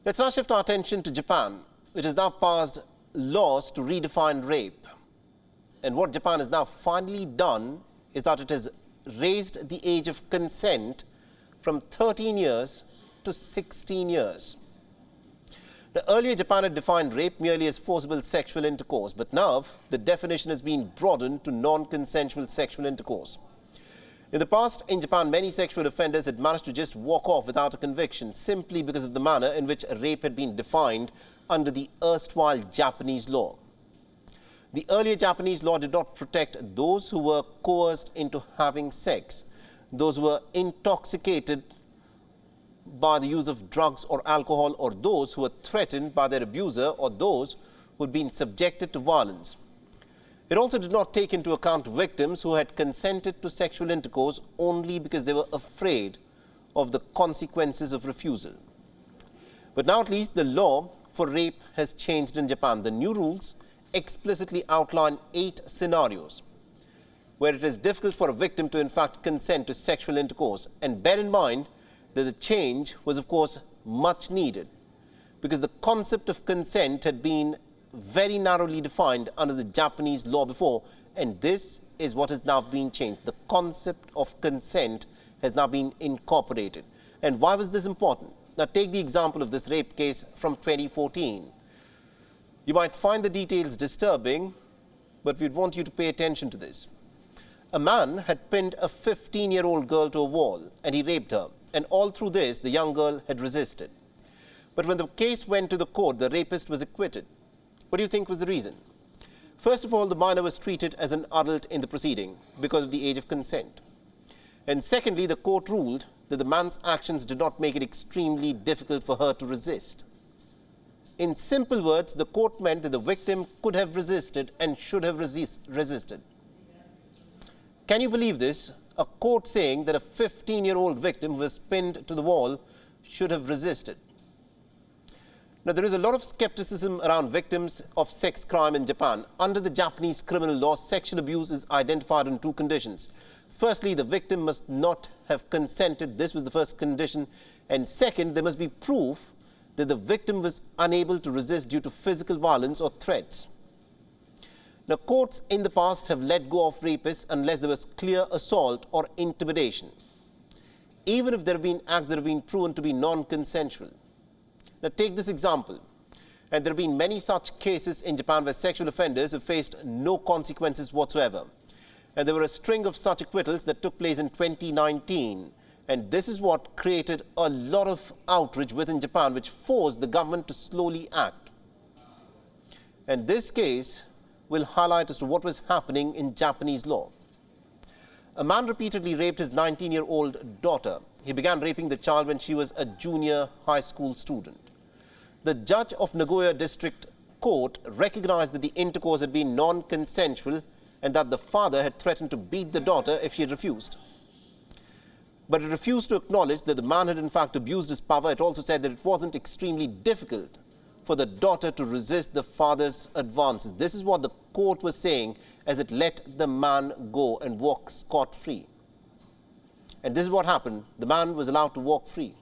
Let's now shift our attention to Japan, which has now passed laws to redefine rape. And what Japan has now finally done is that it has raised the age of consent from 13 years to 16 years. Now, earlier, Japan had defined rape merely as forcible sexual intercourse, but now the definition has been broadened to non-consensual sexual intercourse. In the past, in Japan, many sexual offenders had managed to just walk off without a conviction simply because of the manner in which rape had been defined under the erstwhile Japanese law. The earlier Japanese law did not protect those who were coerced into having sex, those who were intoxicated by the use of drugs or alcohol, or those who were threatened by their abuser, or those who had been subjected to violence. It also did not take into account victims who had consented to sexual intercourse only because they were afraid of the consequences of refusal. But now at least the law for rape has changed in Japan. The new rules explicitly outline 8 scenarios where it is difficult for a victim to in fact consent to sexual intercourse. And bear in mind that the change was of course much needed because the concept of consent had been very narrowly defined under the Japanese law before, and this is what has now been changed. The concept of consent has now been incorporated. And why was this important? Now take the example of this rape case from 2014. You might find the details disturbing, but we'd want you to pay attention to this. A man had pinned a 15-year-old girl to a wall and he raped her, and all through this the young girl had resisted. But when the case went to the court, the rapist was acquitted. What do you think was the reason? First of all, the minor was treated as an adult in the proceeding because of the age of consent. And secondly, the court ruled that the man's actions did not make it extremely difficult for her to resist. In simple words, the court meant that the victim could have resisted and should have resisted. Can you believe this? A court saying that a 15-year-old victim who was pinned to the wall should have resisted. Now, there is a lot of skepticism around victims of sex crime in Japan. Under the Japanese criminal law, sexual abuse is identified on 2 conditions. Firstly, the victim must not have consented. This was the first condition. And second, there must be proof that the victim was unable to resist due to physical violence or threats. Now, courts in the past have let go of rapists unless there was clear assault or intimidation, even if there have been acts that have been proven to be non-consensual. Now, take this example, and there have been many such cases in Japan where sexual offenders have faced no consequences whatsoever. And there were a string of such acquittals that took place in 2019. And this is what created a lot of outrage within Japan, which forced the government to slowly act. And this case will highlight as to what was happening in Japanese law. A man repeatedly raped his 19-year-old daughter. He began raping the child when she was a junior high school student. The judge of Nagoya District Court recognized that the intercourse had been non-consensual and that the father had threatened to beat the daughter if she had refused. But it refused to acknowledge that the man had in fact abused his power. It also said that it wasn't extremely difficult for the daughter to resist the father's advances. This is what the court was saying as it let the man go and walk scot-free. And this is what happened. The man was allowed to walk free.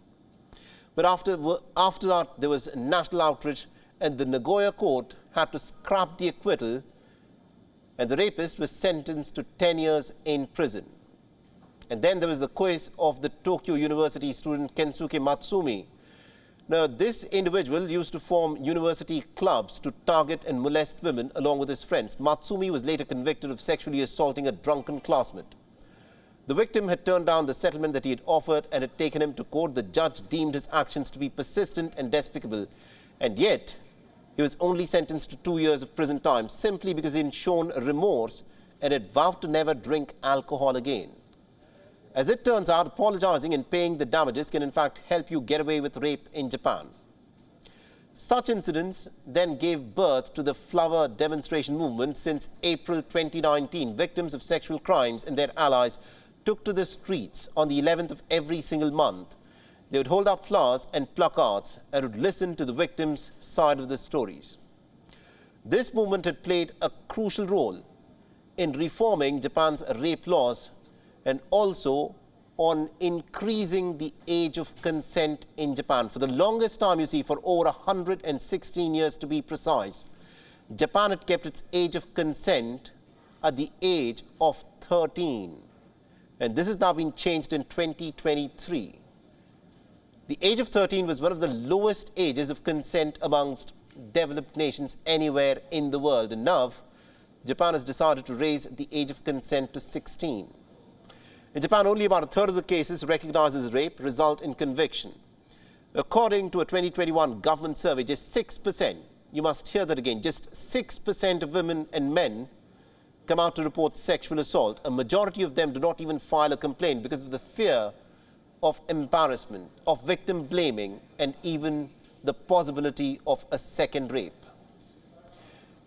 But after that, there was national outrage, and the Nagoya court had to scrap the acquittal, and the rapist was sentenced to 10 years in prison. And then there was the case of the Tokyo University student Kensuke Matsumi. Now, this individual used to form university clubs to target and molest women along with his friends. Matsumi was later convicted of sexually assaulting a drunken classmate. The victim had turned down the settlement that he had offered and had taken him to court. The judge deemed his actions to be persistent and despicable, and yet he was only sentenced to 2 years of prison time simply because he had shown remorse and had vowed to never drink alcohol again. As it turns out, apologizing and paying the damages can in fact help you get away with rape in Japan. Such incidents then gave birth to the flower demonstration movement. Since April 2019, victims of sexual crimes and their allies took to the streets on the 11th of every single month. They would hold up flowers and placards and would listen to the victims' side of the stories. This movement had played a crucial role in reforming Japan's rape laws and also on increasing the age of consent in Japan. For the longest time, you see, for over 116 years to be precise, Japan had kept its age of consent at the age of 13. And this has now been changed in 2023. The age of 13 was one of the lowest ages of consent amongst developed nations anywhere in the world. And now, Japan has decided to raise the age of consent to 16. In Japan, only about a third of the cases recognized as rape result in conviction. According to a 2021 government survey, just 6%, you must hear that again, just 6% of women and men come out to report sexual assault. A majority of them do not even file a complaint because of the fear of embarrassment, of victim blaming, and even the possibility of a second rape.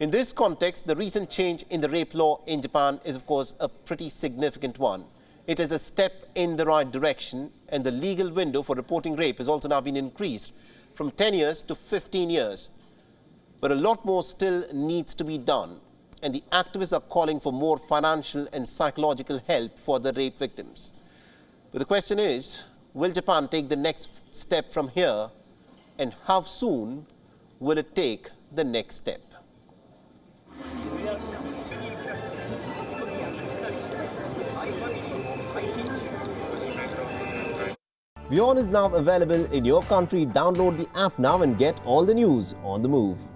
In this context, the recent change in the rape law in Japan is, of course, a pretty significant one. It is a step in the right direction, and the legal window for reporting rape has also now been increased from 10 years to 15 years. But a lot more still needs to be done, and the activists are calling for more financial and psychological help for the rape victims. But the question is, will Japan take the next step from here, and how soon will it take the next step? WION is now available in your country. Download the app now and get all the news on the move.